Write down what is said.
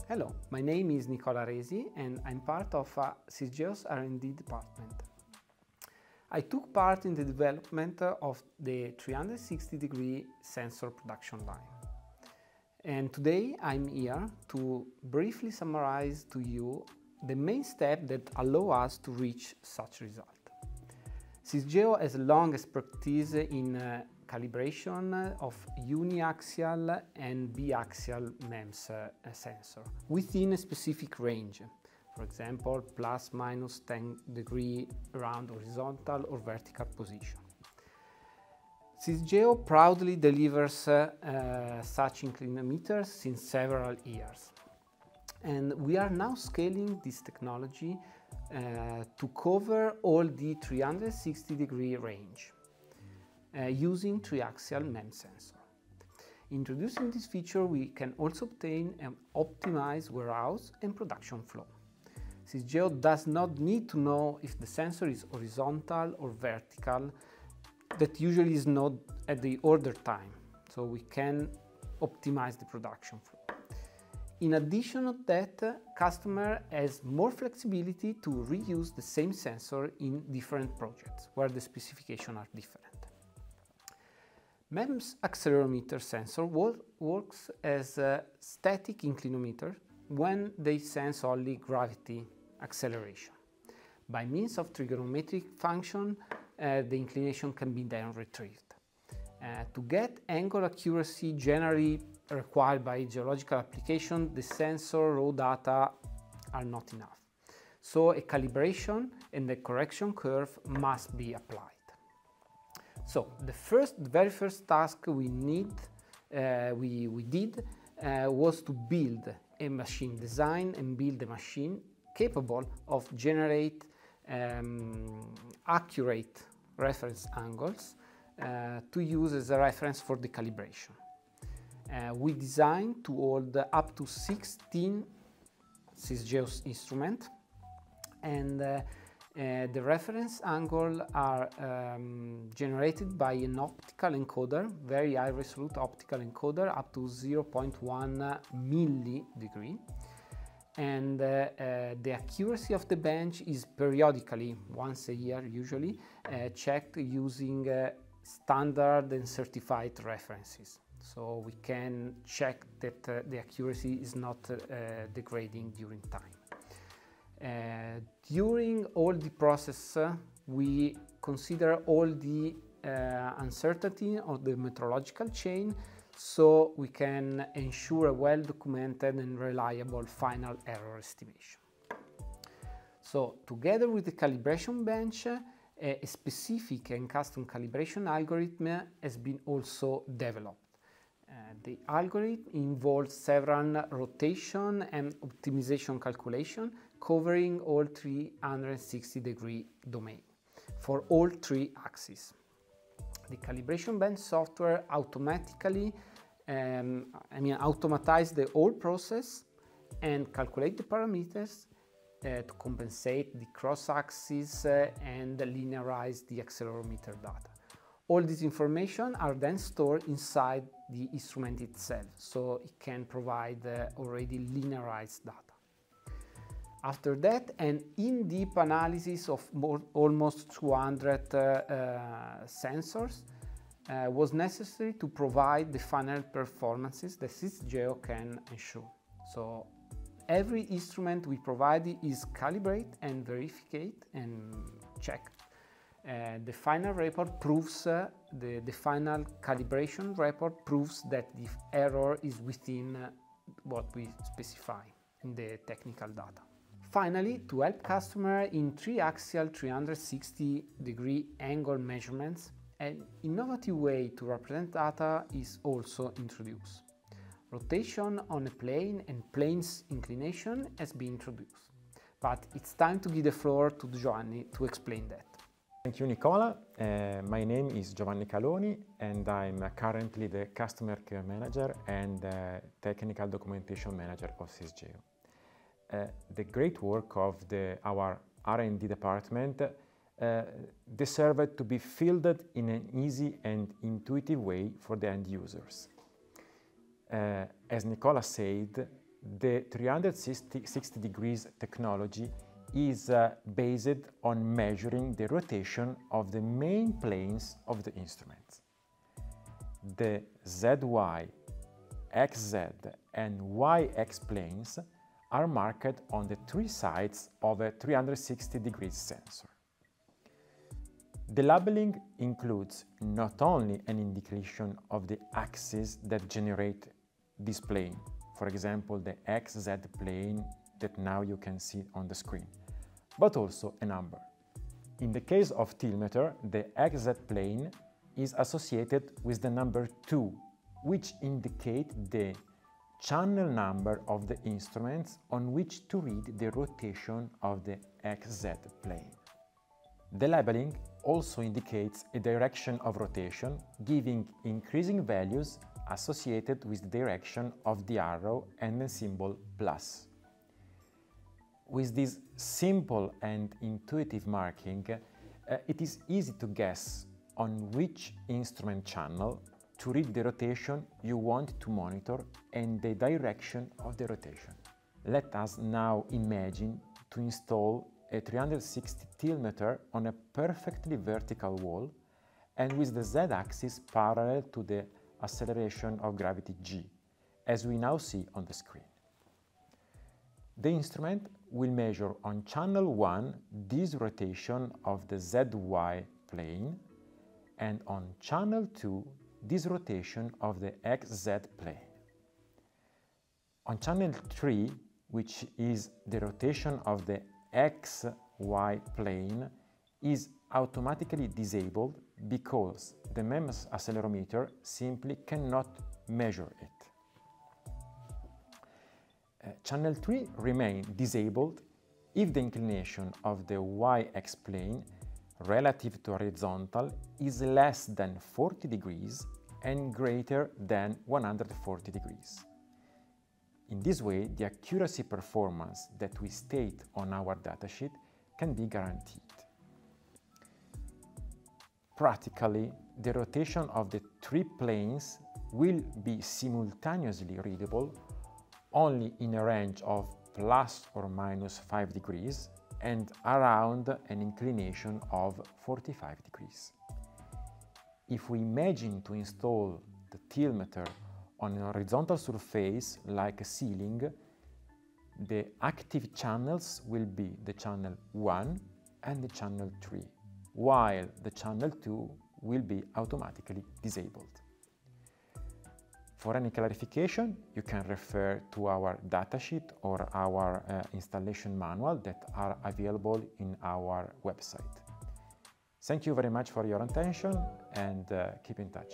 Hello, my name is Nicola Aresi and I'm part of Sisgeo's R&D department. I took part in the development of the 360-degree sensor production line. And today I'm here to briefly summarize to you the main steps that allow us to reach such result. Sisgeo has a long expertise in calibration of uniaxial and biaxial MEMS sensor within a specific range. For example, plus minus 10 degrees around horizontal or vertical position. Sisgeo proudly delivers such inclinometers since several years. And we are now scaling this technology to cover all the 360-degree range using triaxial MEMS sensor. Introducing this feature, we can also obtain an optimized warehouse and production flow. Sisgeo does not need to know if the sensor is horizontal or vertical. That usually is not at the order time, so we can optimize the production flow. In addition to that, customer has more flexibility to reuse the same sensor in different projects where the specifications are different. MEMS accelerometer sensor works as a static inclinometer when they sense only gravity acceleration. By means of trigonometric function, the inclination can be then retrieved. To get angle accuracy generally required by geological application, the sensor raw data are not enough. So a calibration and a correction curve must be applied. So the very first task we did was to build a machine, design and build a machine capable of generate accurate reference angles to use as a reference for the calibration. We designed to hold up to 16 Sisgeo instruments, and the reference angle are generated by an optical encoder, very high resolute optical encoder up to 0.1 millidegree. And the accuracy of the bench is periodically, once a year usually, checked using standard and certified references. So we can check that the accuracy is not degrading during time. During all the process, we consider all the uncertainty of the metrological chain, so we can ensure a well-documented and reliable final error estimation. So, together with the calibration bench, a specific and custom calibration algorithm has been also developed. The algorithm involves several rotation and optimization calculations covering all 360-degree domain for all three axes. The calibration bench software automatically automatize the whole process and calculate the parameters to compensate the cross-axis and linearize the accelerometer data. All this information are then stored inside the instrument itself, so it can provide already linearized data. After that, an in-depth analysis of almost 200 sensors was necessary to provide the final performances that Sisgeo can ensure. So every instrument we provide is calibrated and verified and checked. The final report proves, the final calibration report proves that the error is within what we specify in the technical data. Finally, to help customer in triaxial 360-degree angle measurements, an innovative way to represent data is also introduced. Rotation on a plane and plane's inclination has been introduced. But it's time to give the floor to Giovanni to explain that. Thank you, Nicola. My name is Giovanni Caloni and I'm currently the Customer Care Manager and Technical Documentation Manager of Sisgeo. The great work of our R&D department deserved to be fielded in an easy and intuitive way for the end users. As Nicola said, the 360 degrees technology is based on measuring the rotation of the main planes of the instrument. The ZY, XZ and YX planes are marked on the three sides of a 360 degrees sensor. The labeling includes not only an indication of the axes that generate this plane, for example the XZ plane that now you can see on the screen, but also a number. In the case of tiltmeter, the XZ plane is associated with the number 2, which indicate the channel number of the instruments on which to read the rotation of the XZ plane. The labeling also indicates a direction of rotation, giving increasing values associated with the direction of the arrow and the symbol plus. With this simple and intuitive marking, it is easy to guess on which instrument channel to read the rotation you want to monitor and the direction of the rotation. Let us now imagine to install a 360 tiltmeter on a perfectly vertical wall and with the z-axis parallel to the acceleration of gravity g, as we now see on the screen. The instrument will measure on channel 1 this rotation of the ZY plane and on channel 2 this rotation of the XZ plane. On channel 3, which is the rotation of the XY plane, is automatically disabled because the MEMS accelerometer simply cannot measure it. Channel 3 remains disabled if the inclination of the YX plane relative to horizontal is less than 40 degrees and greater than 140 degrees. In this way, the accuracy performance that we state on our datasheet can be guaranteed. Practically, the rotation of the three planes will be simultaneously readable only in a range of plus or minus 5 degrees and around an inclination of 45 degrees. If we imagine to install the tiltmeter on a horizontal surface like a ceiling, the active channels will be the channel 1 and the channel 3, while the channel 2 will be automatically disabled. For any clarification, you can refer to our datasheet or our installation manual that are available in our website. Thank you very much for your attention and keep in touch.